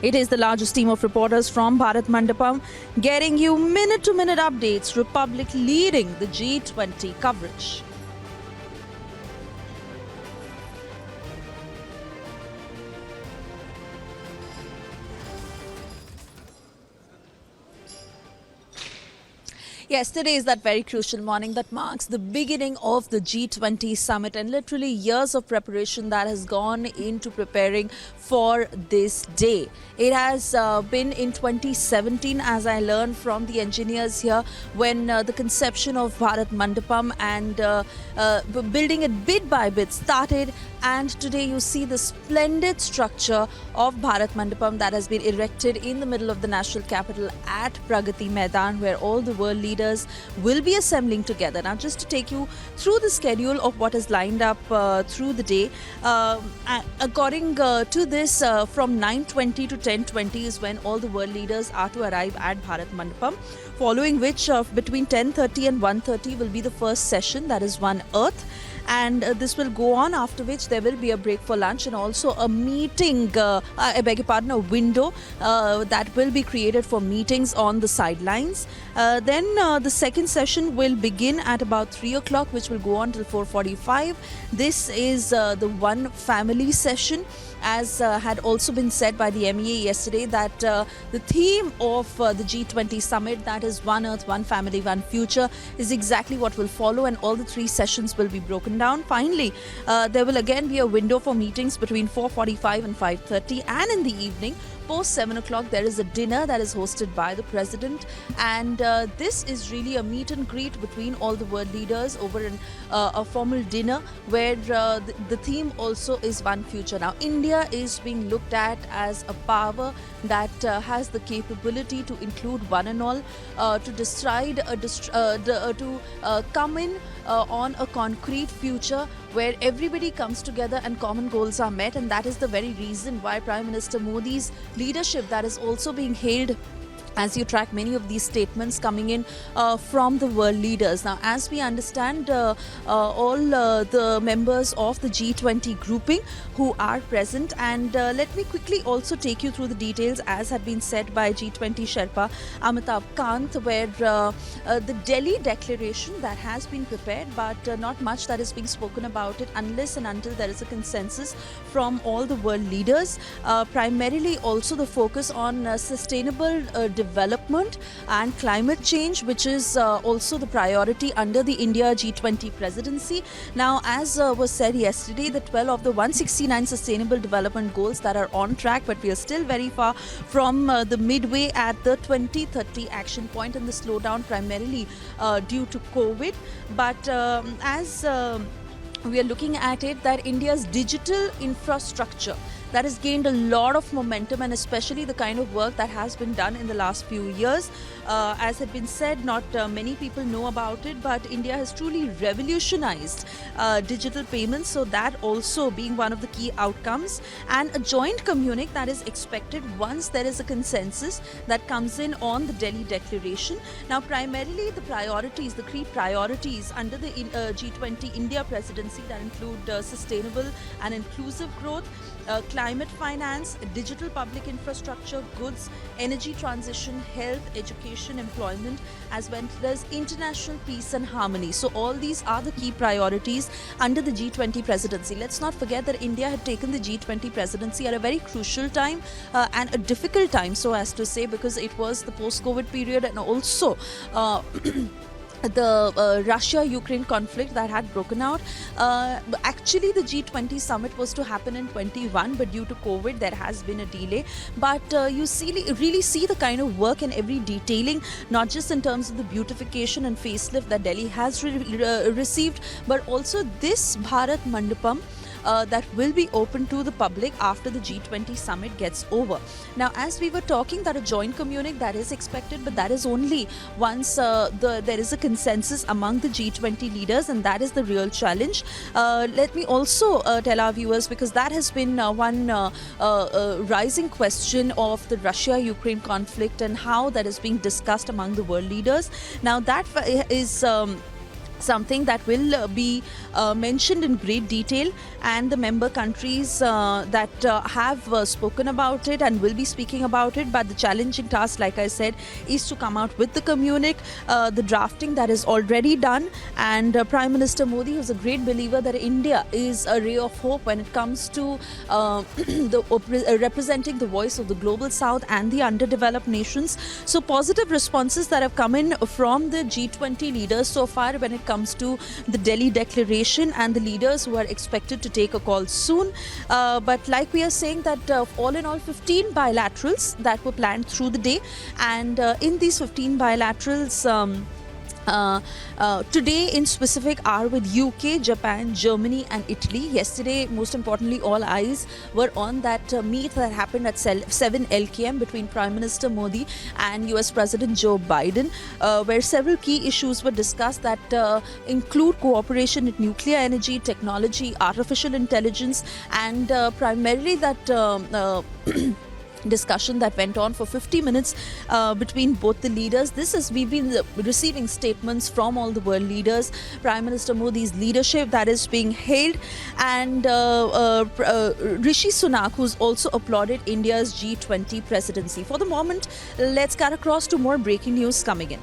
It is the largest team of reporters from Bharat Mandapam getting you minute-to-minute updates, Republic leading the G20 coverage. Yesterday is that very crucial morning that marks the beginning of the G20 summit, and literally years of preparation that has gone into preparing for this day. It has been in 2017, as I learned from the engineers here, when the conception of Bharat Mandapam and building it bit by bit started. And today you see the splendid structure of Bharat Mandapam that has been erected in the middle of the national capital at Pragati Maidan, where all the world leaders will be assembling together. Now, just to take you through the schedule of what is lined up through the day, according to this, from 9:20 to 10:20 is when all the world leaders are to arrive at Bharat Mandapam, following which between 10:30 and 1:30 will be the first session, that is One Earth. And this will go on, after which there will be a break for lunch and also a meeting, a window that will be created for meetings on the sidelines. Then the second session will begin at about 3 o'clock, which will go on till 4:45. This is the One Family session, as had also been said by the MEA yesterday, that the theme of the G20 summit, that is One Earth, One Family, One Future, is exactly what will follow, and all the three sessions will be broken down. Finally, there will again be a window for meetings between 4:45 and 5:30, and in the evening, post 7 o'clock, there is a dinner that is hosted by the President, and this is really a meet and greet between all the world leaders over a formal dinner where the theme also is One Future. Now, India is being looked at as a power that has the capability to include one and all, to decide, to come in on a concrete future where everybody comes together and common goals are met, and that is the very reason why Prime Minister Modi's leadership that is also being hailed, as you track many of these statements coming in from the world leaders. Now, as we understand, all the members of the G20 grouping who are present, and let me quickly also take you through the details, as had been said by G20 Sherpa Amitabh Kant, where the Delhi declaration that has been prepared, but not much that is being spoken about it unless and until there is a consensus from all the world leaders. Primarily also the focus on sustainable development and climate change, which is also the priority under the India G20 presidency. Now, as was said yesterday, the 12 of the 169 sustainable development goals that are on track, but we are still very far from the midway at the 2030 action point, and the slowdown primarily due to COVID. But as we are looking at it, that India's digital infrastructure that has gained a lot of momentum, and especially the kind of work that has been done in the last few years. As had been said, not many people know about it, but India has truly revolutionized digital payments, so that also being one of the key outcomes, and a joint communique that is expected once there is a consensus that comes in on the Delhi declaration. Now, primarily the priorities, the three priorities under the G20 India presidency, that include sustainable and inclusive growth, climate finance, digital public infrastructure, goods, energy transition, health, education, employment, as well as international peace and harmony. So all these are the key priorities under the G20 presidency. Let's not forget that India had taken the G20 presidency at a very crucial time and a difficult time, so as to say, because it was the post-COVID period, and also the Russia-Ukraine conflict that had broken out. Actually, the G20 summit was to happen in 21, but due to COVID, there has been a delay. But you really see the kind of work and every detailing, not just in terms of the beautification and facelift that Delhi has received, but also this Bharat Mandapam that will be open to the public after the G20 summit gets over. Now, as we were talking, that a joint communique that is expected, but that is only once there is a consensus among the G20 leaders, and that is the real challenge. Let me also tell our viewers, because that has been one rising question of the Russia-Ukraine conflict and how that is being discussed among the world leaders. Now, that is something that will be mentioned in great detail, and the member countries that have spoken about it and will be speaking about it. But the challenging task, like I said, is to come out with the communique, the drafting that is already done. And Prime Minister Modi is a great believer that India is a ray of hope when it comes to representing the voice of the global south and the underdeveloped nations. So positive responses that have come in from the G20 leaders so far when it comes to the Delhi declaration, and the leaders who are expected to take a call soon. But like we are saying that all in all 15 bilaterals that were planned through the day, and in these 15 bilaterals, today in specific are with UK, Japan, Germany and Italy. Yesterday, most importantly, all eyes were on that meet that happened at 7 LKM between Prime Minister Modi and US President Joe Biden, where several key issues were discussed that include cooperation in nuclear energy, technology, artificial intelligence, and primarily that discussion that went on for 50 minutes between both the leaders. We've been receiving statements from all the world leaders. Prime Minister Modi's leadership that is being hailed, and Rishi Sunak, who's also applauded India's G20 presidency. For the moment, let's cut across to more breaking news coming in.